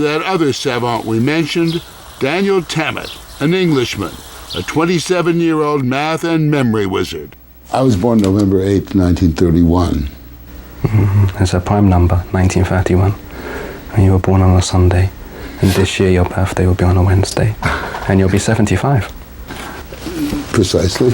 That other savant we mentioned, Daniel Tammet, an Englishman, a 27-year-old math and memory wizard. I was born November 8th, 1931. It's a prime number, 1931. And you were born on a Sunday. And this year your birthday will be on a Wednesday. And you'll be 75. Precisely.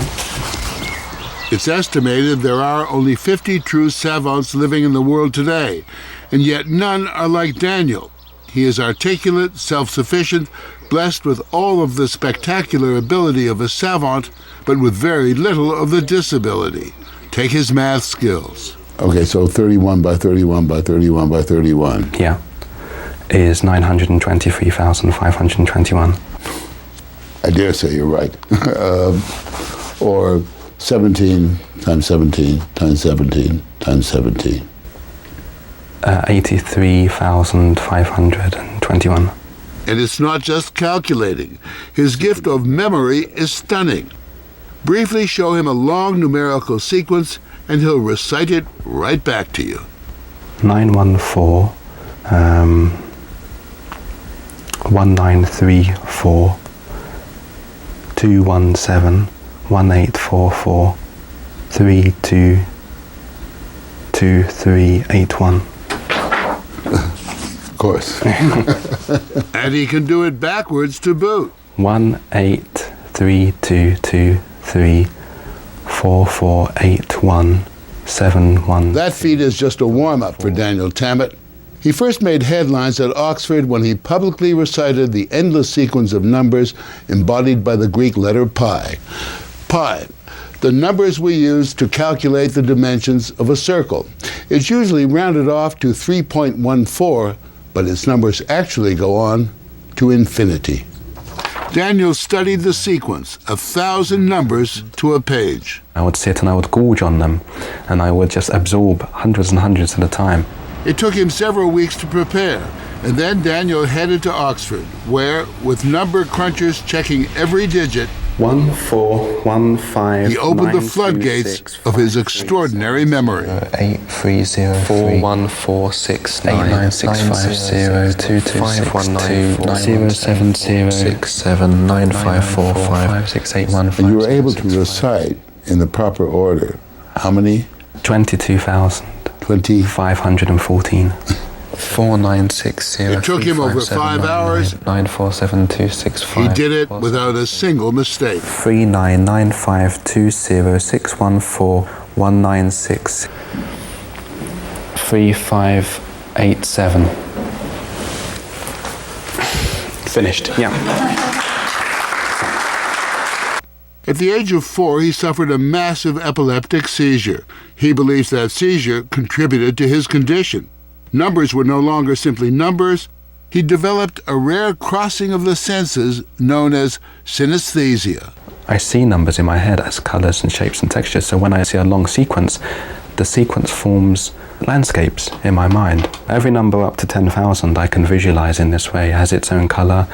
It's estimated there are only 50 true savants living in the world today, and yet none are like Daniel. He is articulate, self-sufficient, blessed with all of the spectacular ability of a savant, but with very little of the disability. Take his math skills. Okay, so 31 by 31 by 31 by 31. Yeah. Is 923,521. I dare say you're right. Or 17 times 17 times 17 times 17. 83,521. And it's not just calculating. His gift of memory is stunning. Briefly show him a long numerical sequence, and he'll recite it right back to you. 914, 1934, 217, 1844, 322381. Of course. And he can do it backwards to boot. 183223448171. That feat is just a warm-up for Daniel Tammet. He first made headlines at Oxford when he publicly recited the endless sequence of numbers embodied by the Greek letter pi. Pi, the numbers we use to calculate the dimensions of a circle. It's usually rounded off to 3.14, but its numbers actually go on to infinity. Daniel studied the sequence, 1,000 numbers to a page. I would sit and I would gorge on them, and I would just absorb hundreds and hundreds at a time. It took him several weeks to prepare, and then Daniel headed to Oxford, where, with number crunchers checking every digit, 1415. he opened the floodgates of his extraordinary memory. 8303 414696502266795456795456815. And you were able to recite in the proper order how many? 22,514. 4960. It took him over 5 hours. 9472655. He did it without a single mistake. 399520614196 3587. Finished. Yeah. At the age of 4, he suffered a massive epileptic seizure. He believes that seizure contributed to his condition. Numbers were no longer simply numbers. He developed a rare crossing of the senses known as synesthesia. I see numbers in my head as colors and shapes and textures, so when I see a long sequence, the sequence forms landscapes in my mind. Every number up to 10,000 I can visualize in this way, has its own color,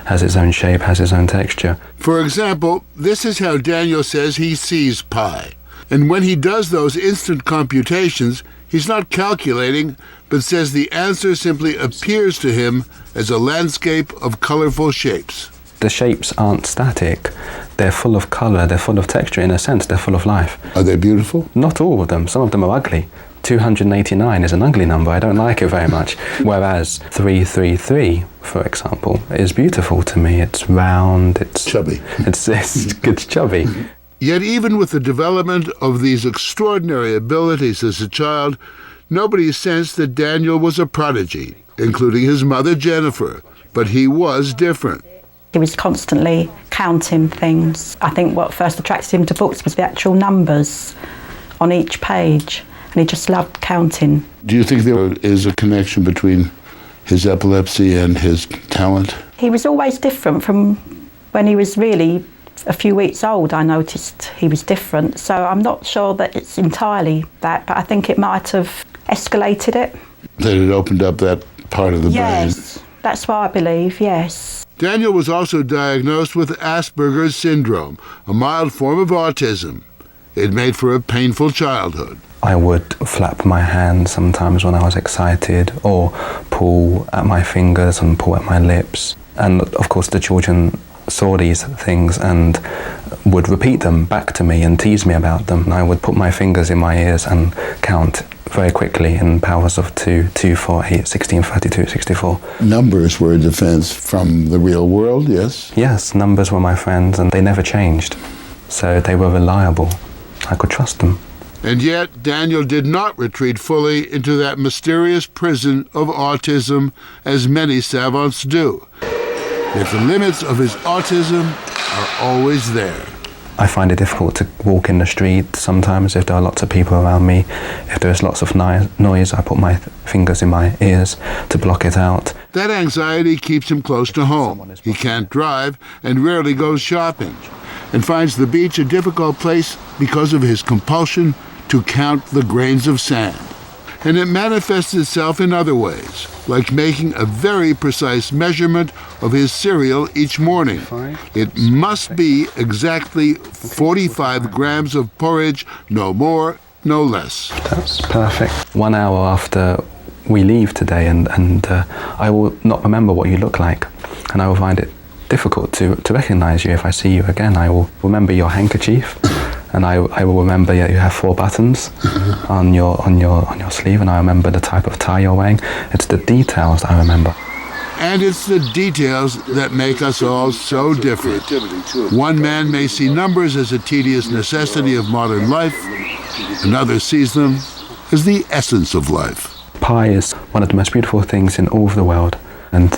has its own shape, has its own texture. For example, this is how Daniel says he sees pi. And when he does those instant computations, he's not calculating, but says the answer simply appears to him as a landscape of colorful shapes. The shapes aren't static. They're full of color, they're full of texture. In a sense, they're full of life. Are they beautiful? Not all of them. Some of them are ugly. 289 is an ugly number. I don't like it very much. Whereas 333, for example, is beautiful to me. It's round, it's chubby. It's chubby. Yet even with the development of these extraordinary abilities as a child, nobody sensed that Daniel was a prodigy, including his mother, Jennifer. But he was different. He was constantly counting things. I think what first attracted him to books was the actual numbers on each page, and he just loved counting. Do you think there is a connection between his epilepsy and his talent? He was always different from when he was really a few weeks old. I noticed he was different, so I'm not sure that it's entirely that, but I think it might have escalated it. That it opened up that part of the brain? Yes, that's what I believe, yes. Daniel was also diagnosed with Asperger's syndrome, a mild form of autism. It made for a painful childhood. I would flap my hands sometimes when I was excited, or pull at my fingers and pull at my lips. And of course the children saw these things and would repeat them back to me and tease me about them. I would put my fingers in my ears and count very quickly in powers of 2, 2, 4, 8, 16, 32, 64. Numbers were a defense from the real world, yes? Yes, numbers were my friends and they never changed. So they were reliable. I could trust them. And yet, Daniel did not retreat fully into that mysterious prison of autism, as many savants do. Yet the limits of his autism are always there. I find it difficult to walk in the street sometimes if there are lots of people around me. If there's lots of noise, I put my fingers in my ears to block it out. That anxiety keeps him close to home. He can't drive and rarely goes shopping, and finds the beach a difficult place because of his compulsion to count the grains of sand. And it manifests itself in other ways, like making a very precise measurement of his cereal each morning. It must be exactly 45 grams of porridge, no more, no less. That's perfect. 1 hour after we leave today, and I will not remember what you look like, and I will find it difficult to recognize you if I see you again. I will remember your handkerchief, and I will remember you have 4 buttons on your sleeve, and I remember the type of tie you're wearing. It's the details I remember. And it's the details that make us all so different. One man may see numbers as a tedious necessity of modern life. Another sees them as the essence of life. Pi is one of the most beautiful things in all of the world, and